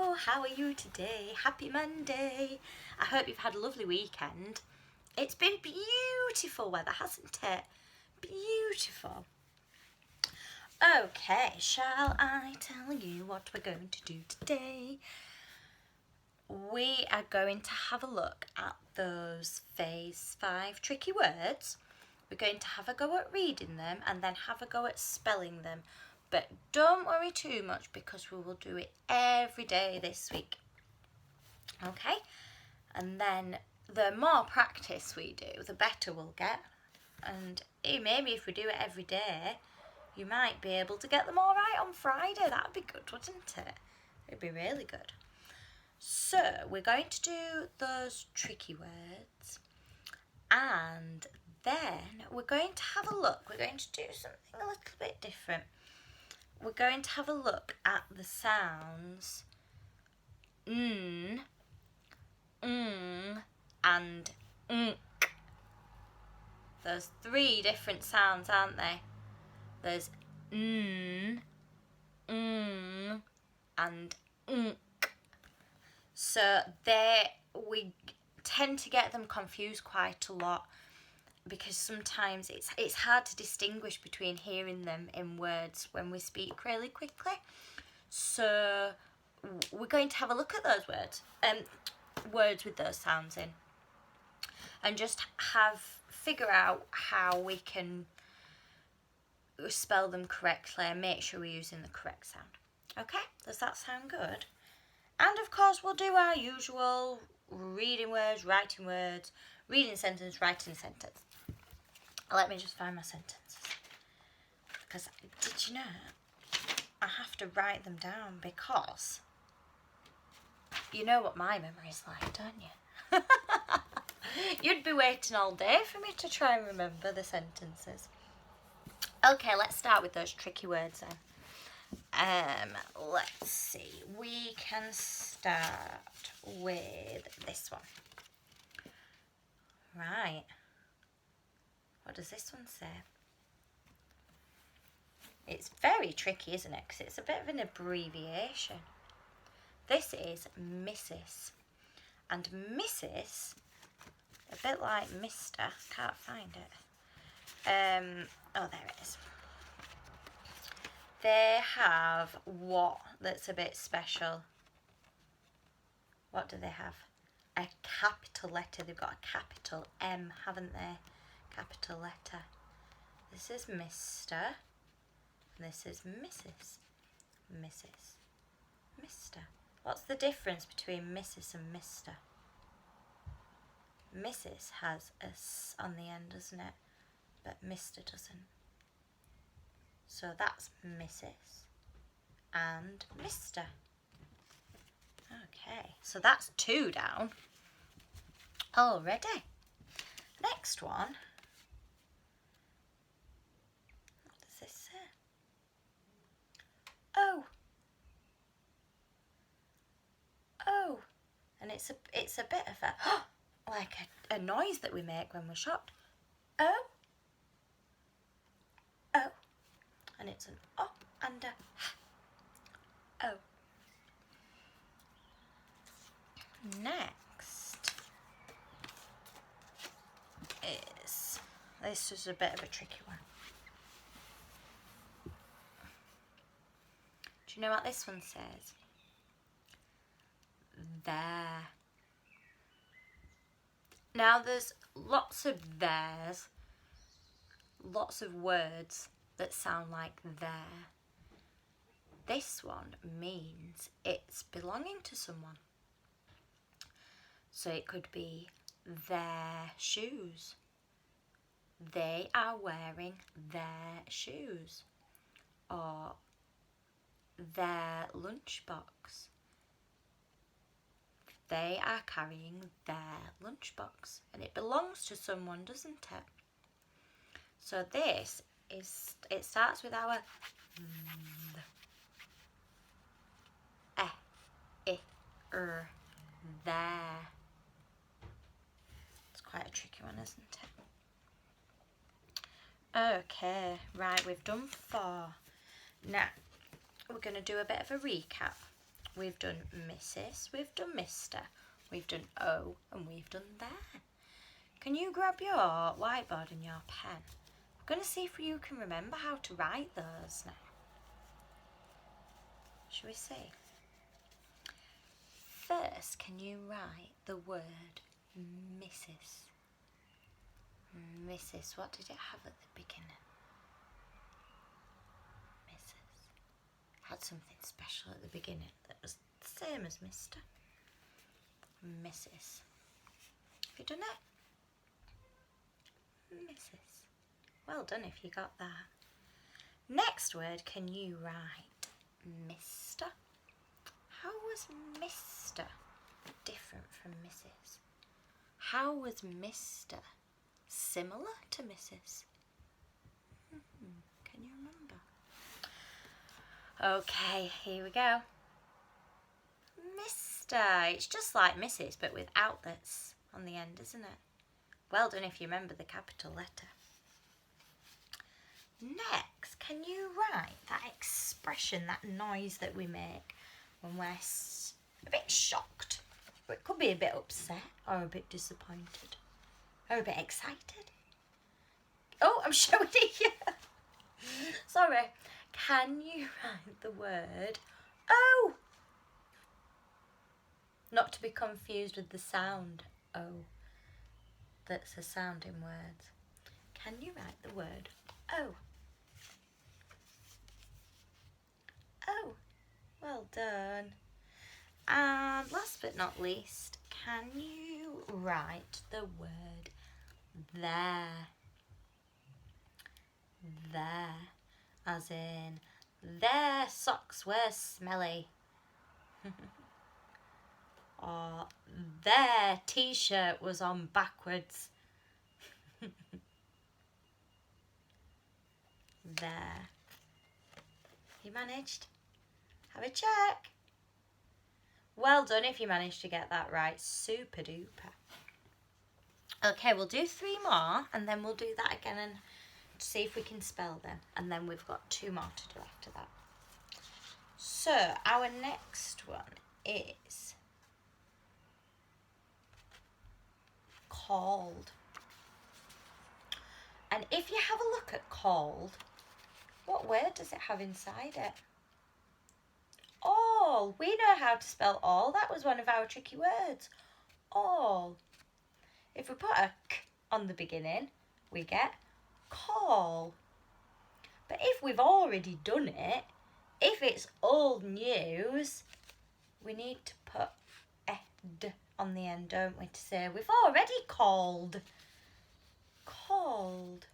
Hello, how are you today? Happy Monday. I hope you've had a lovely weekend. It's been beautiful weather, hasn't it? Beautiful. Okay, shall I tell you what we're going to do today? We are going to have a look at those Phase 5 tricky words. We're going to have a go at reading them and then have a go at spelling them. But don't worry too much because we will do it every day this week. Okay? And then the more practice we do, the better we'll get. And maybe if we do it every day, you might be able to get them all right on Friday. That'd be good, wouldn't it? It'd be really good. So we're going to do those tricky words. And then we're going to have a look. We're going to do something a little bit different. We're going to have a look at the sounds and nk. There's 3 different sounds, aren't they? There's and nk. So we tend to get them confused quite a lot because sometimes it's hard to distinguish between hearing them in words when we speak really quickly. So we're going to have a look at those words with those sounds in, and just figure out how we can spell them correctly and make sure we're using the correct sound. Okay, does that sound good? And of course we'll do our usual reading words, writing words, reading sentence, writing sentence. Let me just find my sentences. Because did you know I have to write them down because you know what my memory is like, don't you? You'd be waiting all day for me to try and remember the sentences. Okay, let's start with those tricky words then. Let's see. We can start with this one. Right. What does this one say? It's very tricky, isn't it? Because it's a bit of an abbreviation. This is Mrs. And Mrs., a bit like Mr. Can't find it. Oh, there it is. They have what that's a bit special. What do they have? A capital letter. They've got a capital M, haven't they? Capital letter. This is Mr. This is Mrs. Mrs. Mr. What's the difference between Mrs. and Mr.? Mrs. has a S on the end, doesn't it? But Mr. doesn't. So that's Mrs. and Mr. Okay, so that's 2 down already. Next one. What does this say? Oh. Oh. And it's a bit of a like a noise that we make when we're shocked. Oh. Oh. And it's an oh and a oh. Next this is a bit of a tricky one. Do you know what this one says? There. Now there's lots of theirs, lots of words that sound like there. This one means it's belonging to someone. So it could be their shoes. They are wearing their shoes. Or their lunchbox. They are carrying their lunchbox. And it belongs to someone, doesn't it? So this is, it starts with our there. It's quite a tricky one, isn't it? Okay, right, we've done 4. Now, we're going to do a bit of a recap. we've done Mrs, we've done Mr, we've done O, and we've done there. Can you grab your whiteboard and your pen? I'm going to see if you can remember how to write those now. Shall we see? First, can you write the word Mrs? Mrs, what did it have at the beginning? Mrs. Had something special at the beginning that was the same as Mr. Mrs. Have you done it? Mrs. Well done if you got that. Next word, can you write Mr? How was Mr different from Mrs? How was Mr similar to Mrs? Can you remember? Okay, here we go. Mr. It's just like Mrs, but with outlets on the end, isn't it? Well done if you remember the capital letter. Next, can you write that expression, that noise that we make when we're a bit shocked? Or it could be a bit upset, or a bit disappointed, or a bit excited. Oh, I'm showing it you. Sorry. Can you write the word O? Not to be confused with the sound O. That's a sound in words. Can you write the word O? Oh, well done. And last but not least, can you write the word there? There, as in their socks were smelly. Or their t-shirt was on backwards. There. You managed? Have a check. Well done if you managed to get that right. Super duper. Okay, we'll do 3 more and then we'll do that again and see if we can spell them. And then we've got 2 more to do after that. So, our next one is called. And if you have a look at called, what word does it have inside it? All. We know how to spell all. That was one of our tricky words. All. If we put a k on the beginning, we get call. But if we've already done it, if it's old news, we need to put ed on the end, don't we, to say we've already called. Called.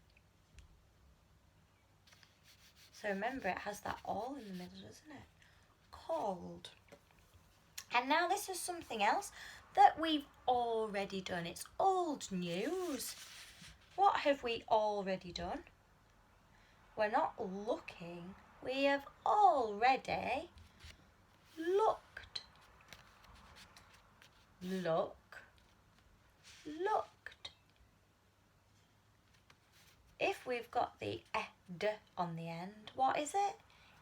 So remember, it has that all in the middle, doesn't it? Called. And now this is something else that we've already done. It's old news. What have we already done? We're not looking. We have already looked. Look. Looked. If we've got the ed on the end, what is it?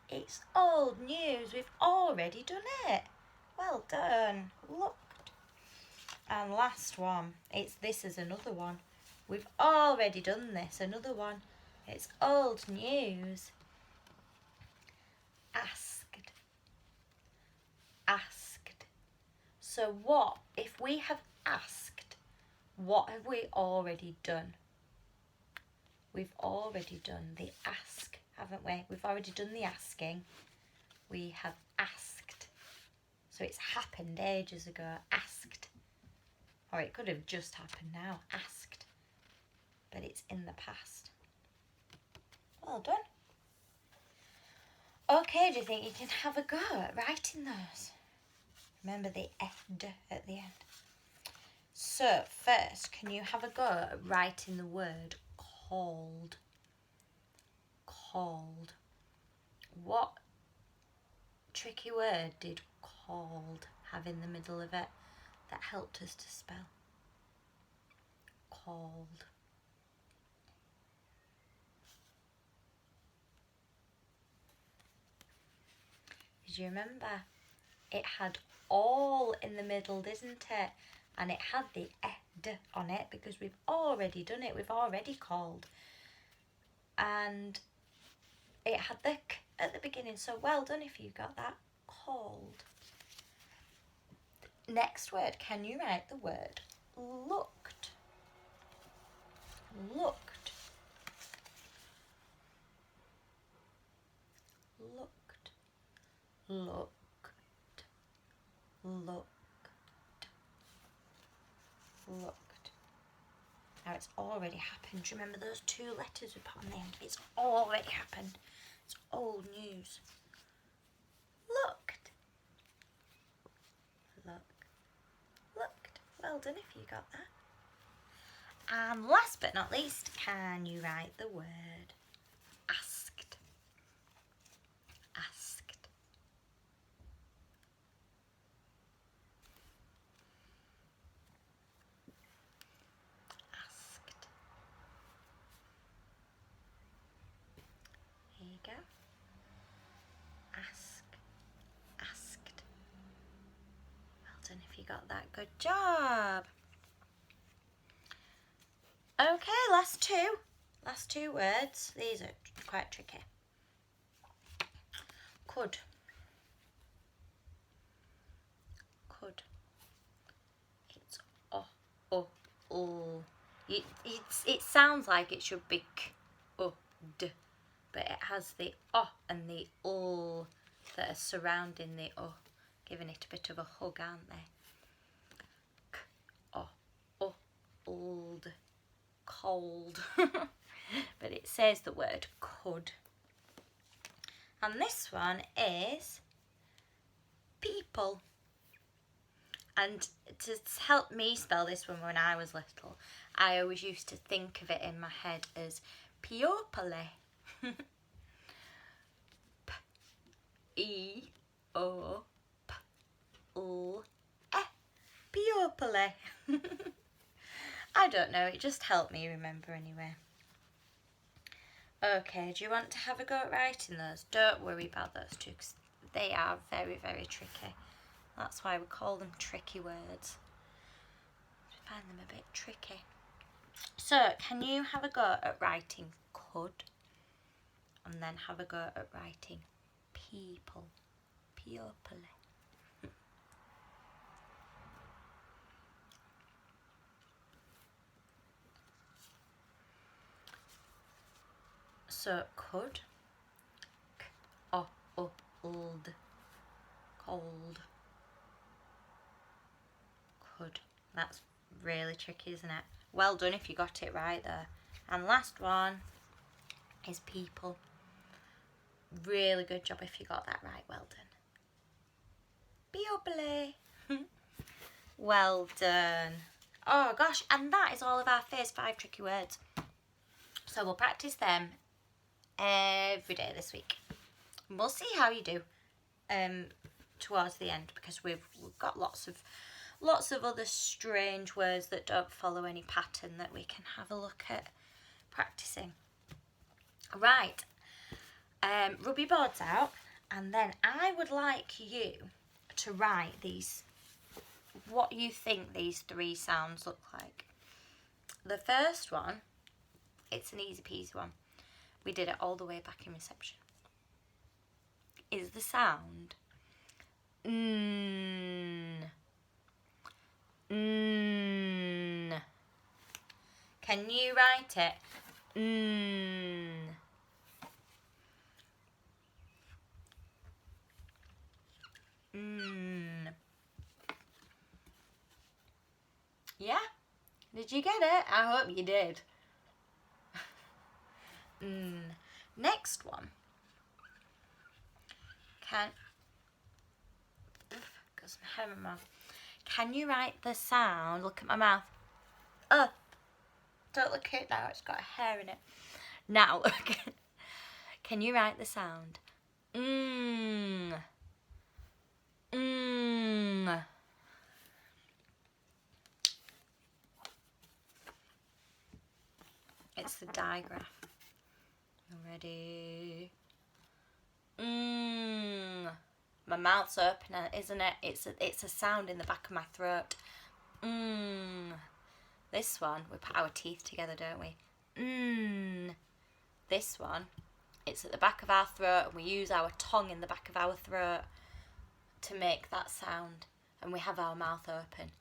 It's old news. We've already done it. Well done. Looked. And last one. This is another one. We've already done this. Another one. It's old news. Asked. Asked. So what, if we have asked, what have we already done? We've already done the ask, haven't we? We've already done the asking. We have asked. So it's happened ages ago. Asked. Or it could have just happened now. Asked. But it's in the past. Well done. Okay, do you think you can have a go at writing those? Remember the ed at the end. So first, can you have a go at writing the word called? Called. What tricky word did called have in the middle of it that helped us to spell? Called. Did you remember? it had all in the middle, didn't it? And it had the ed on it because we've already done it. We've already called. And it had the k at the beginning. So well done if you got that. Called. Next word. Can you write the word looked? Looked. Looked. Looked. Looked. Looked. Now it's already happened. Do you remember those 2 letters we put on the end? It's already happened. It's old news. Looked. Looked. Well done if you got that. And last but not least, can you write the word asked? Asked. Asked. Here you go. Asked. Well done if you got that. Good job. Okay, last two words. These are quite tricky. Could. It's it sounds like it should be d, but it has the and the that are surrounding the giving it a bit of a hug, aren't they? Old, cold. But it says the word could. And this one is people. And to help me spell this one when I was little, I always used to think of it in my head as Piopole. P-E-O-P-L-E. Piopole. I don't know, it just helped me remember anyway. Okay, do you want to have a go at writing those? Don't worry about those 2 because they are very, very tricky. That's why we call them tricky words. I find them a bit tricky. So, can you have a go at writing could? And then have a go at writing people. Piopole. So, could. Old. Cold. Could. That's really tricky, isn't it? Well done if you got it right there. And last one is people. Really good job if you got that right. Well done. Piopole. Well done. Oh gosh, and that is all of our first 5 tricky words. So we'll practice them every day this week. And we'll see how you do towards the end, because we've got lots of other strange words that don't follow any pattern that we can have a look at practicing. Right, rub your boards out, and then I would like you to write these, what you think these 3 sounds look like. The first one, it's an easy peasy one. We did it all the way back in reception. Is the sound Can you write it? Yeah? Did you get it? I hope you did. Next one. Got some hair in my mouth. Can you write the sound? Look at my mouth. Don't look at it now. It's got hair in it. Now look. Can you write the sound? It's the digraph. Ready? My mouth's open, isn't it? It's a sound in the back of my throat. This one, we put our teeth together, don't we? This one, it's at the back of our throat, and we use our tongue in the back of our throat to make that sound, and we have our mouth open.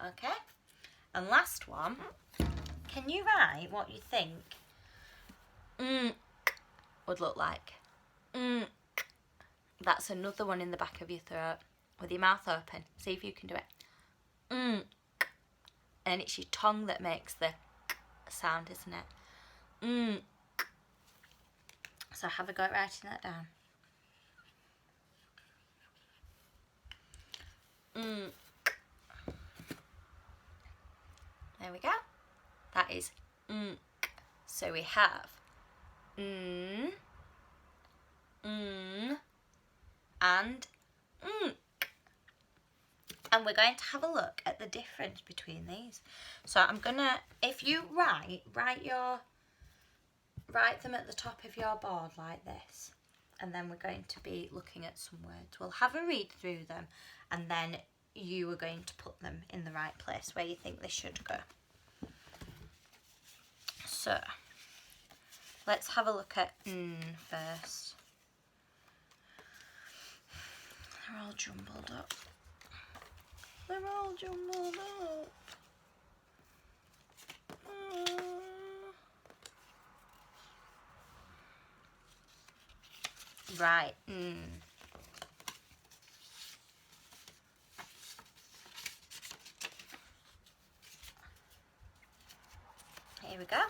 Okay? And last one, can you write what you think would look like? That's another one in the back of your throat with your mouth open. See if you can do it. And it's your tongue that makes the sound, isn't it? So have a go at writing that down. There we go. That is So we have and and we're going to have a look at the difference between these. So I'm gonna, if you write them at the top of your board like this, and then we're going to be looking at some words. We'll have a read through them, and then you are going to put them in the right place where you think they should go. So let's have a look at first. They're all jumbled up. They're all jumbled up. Right. Here we go.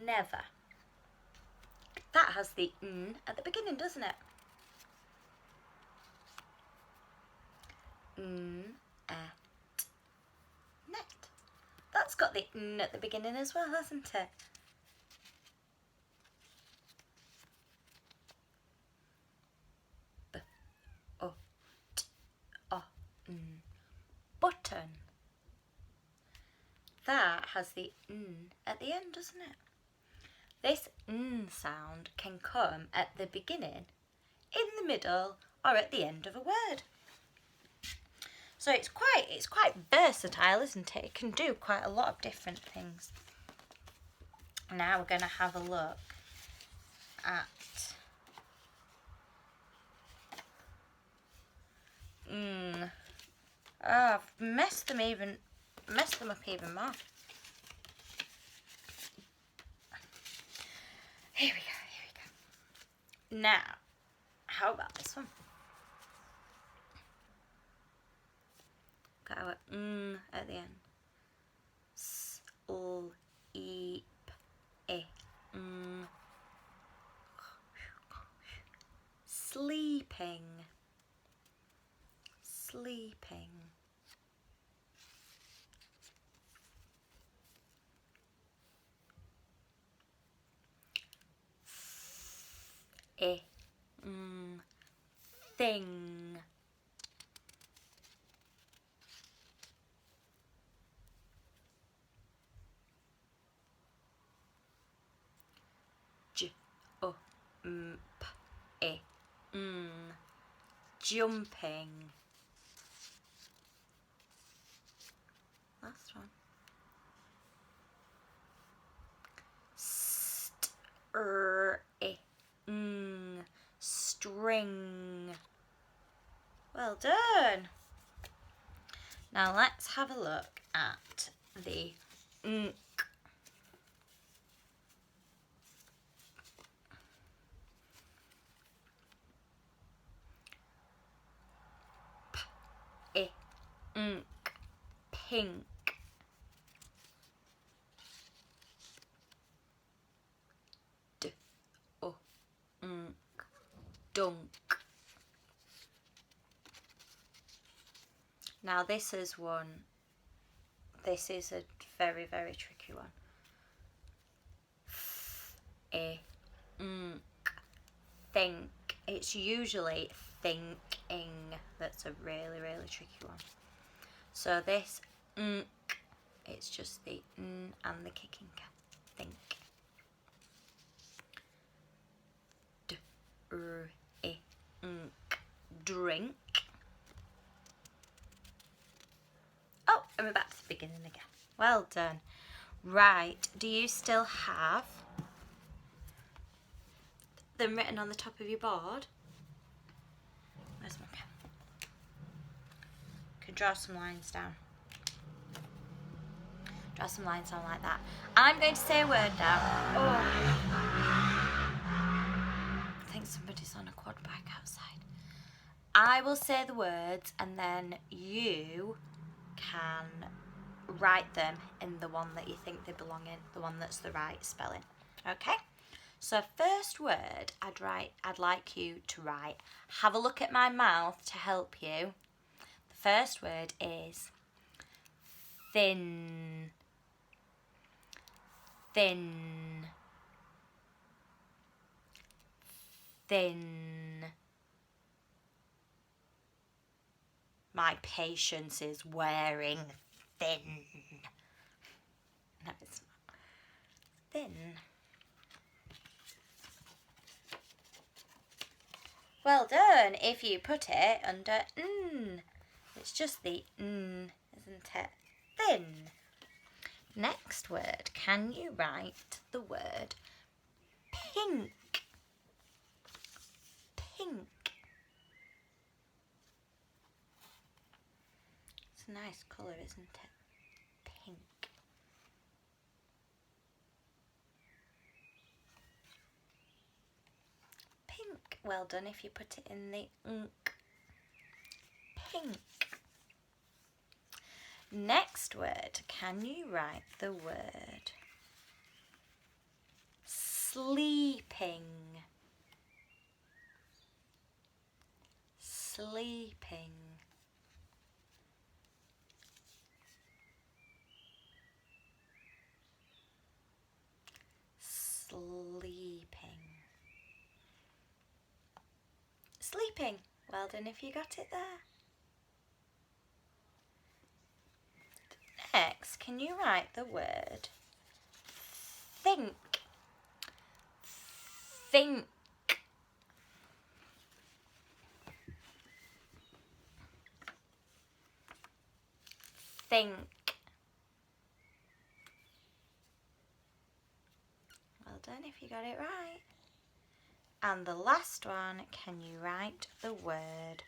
Never. That has the n at the beginning, doesn't it? Net. That's got the n at the beginning as well, hasn't it? Button. That has the n at the end, doesn't it? This n sound can come at the beginning, in the middle, or at the end of a word. So it's quite versatile, isn't it? It can do quite a lot of different things. Now we're going to have a look at I've messed them up even more. Here we go. Now, how about this one? Got our at the end. Sleep. Sleeping. Sleeping. Thing. Jumping. Last one. String. Well done. Now let's have a look at the pink. Dunk. Now this is a very, very tricky one. Think. It's usually thinking that's a really, really tricky one. So this It's just the n and the kicking k. Think. D, r, I, n, k. Drink. Oh, and we're back to the beginning again. Well done. Right, do you still have them written on the top of your board? Where's my pen? Could draw some lines down. Draw some lines down like that. I'm going to say a word now. Oh. I think somebody's on a quad bike outside. I will say the words and then you can write them in the one that you think they belong in, the one that's the right spelling. Okay? So first word I'd like you to write. Have a look at my mouth to help you. The first word is thin. Thin. Thin. My patience is wearing thin. No, it's not. Thin. Well done if you put it under n. It's just the n, isn't it? Thin. Next word, can you write the word pink? Pink. It's a nice colour, isn't it? Pink. Pink. Well done if you put it in the nk. Pink. Next word, can you write the word sleeping? Sleeping. Sleeping. Sleeping. Well done if you got it there. Next, can you write the word think? Think. Think. Well done if you got it right. And the last one, can you write the word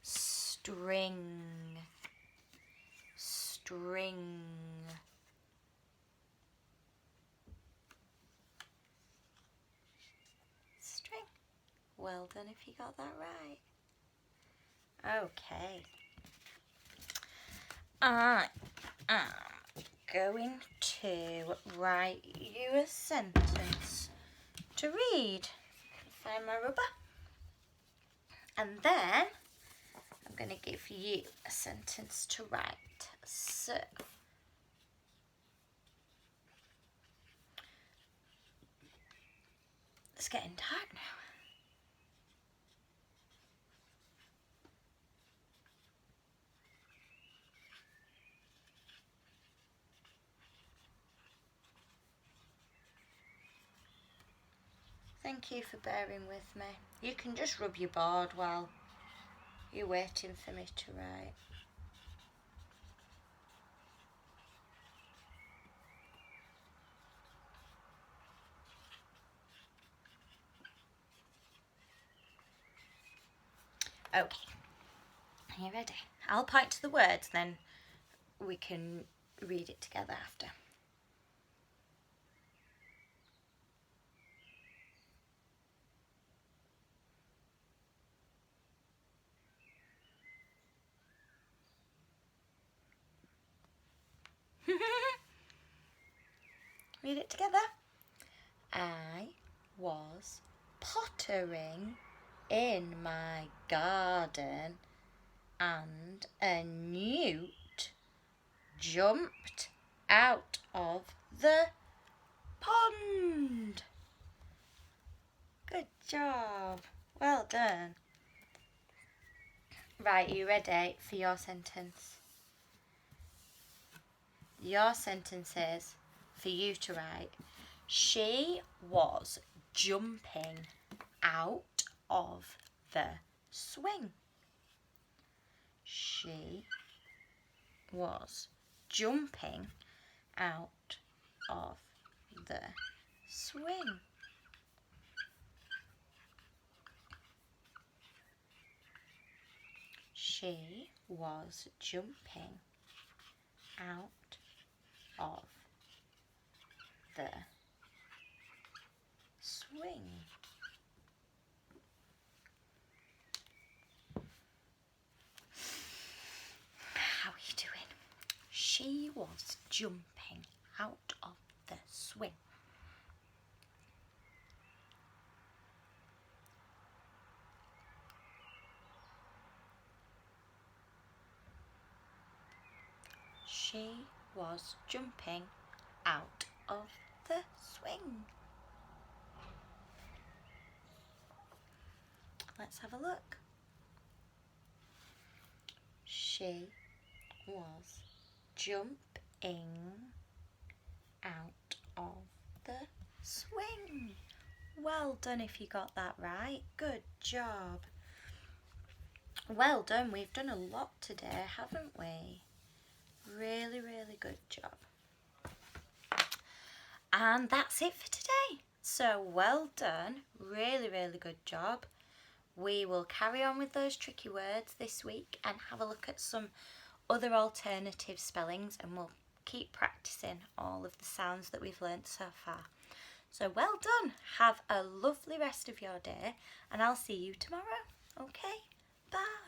string? String. String. Well done if you got that right. Okay. I am going to write you a sentence to read. Find my rubber. And then I'm going to give you a sentence to write. So, it's getting dark now. Thank you for bearing with me. You can just rub your board while you're waiting for me to write. Okay, are you ready? I'll point to the words, then we can read it together after. Read it together. I was pottering in my garden and a newt jumped out of the pond. Good job. Well done. Right, are you ready for your sentence? your sentence is for you to write. She was jumping out of the swing. She was jumping out of the swing. She was jumping out of the swing. How are you doing? She was jumping out of the swing. She was jumping out of the swing. Let's have a look. She was jumping out of the swing. Well done if you got that right. Good job. Well done. We've done a lot today, haven't we? Really, really good job. And that's it for today. So well done. Really, really good job. We will carry on with those tricky words this week and have a look at some other alternative spellings, and we'll keep practicing all of the sounds that we've learnt so far. So well done. Have a lovely rest of your day, and I'll see you tomorrow. Okay, bye.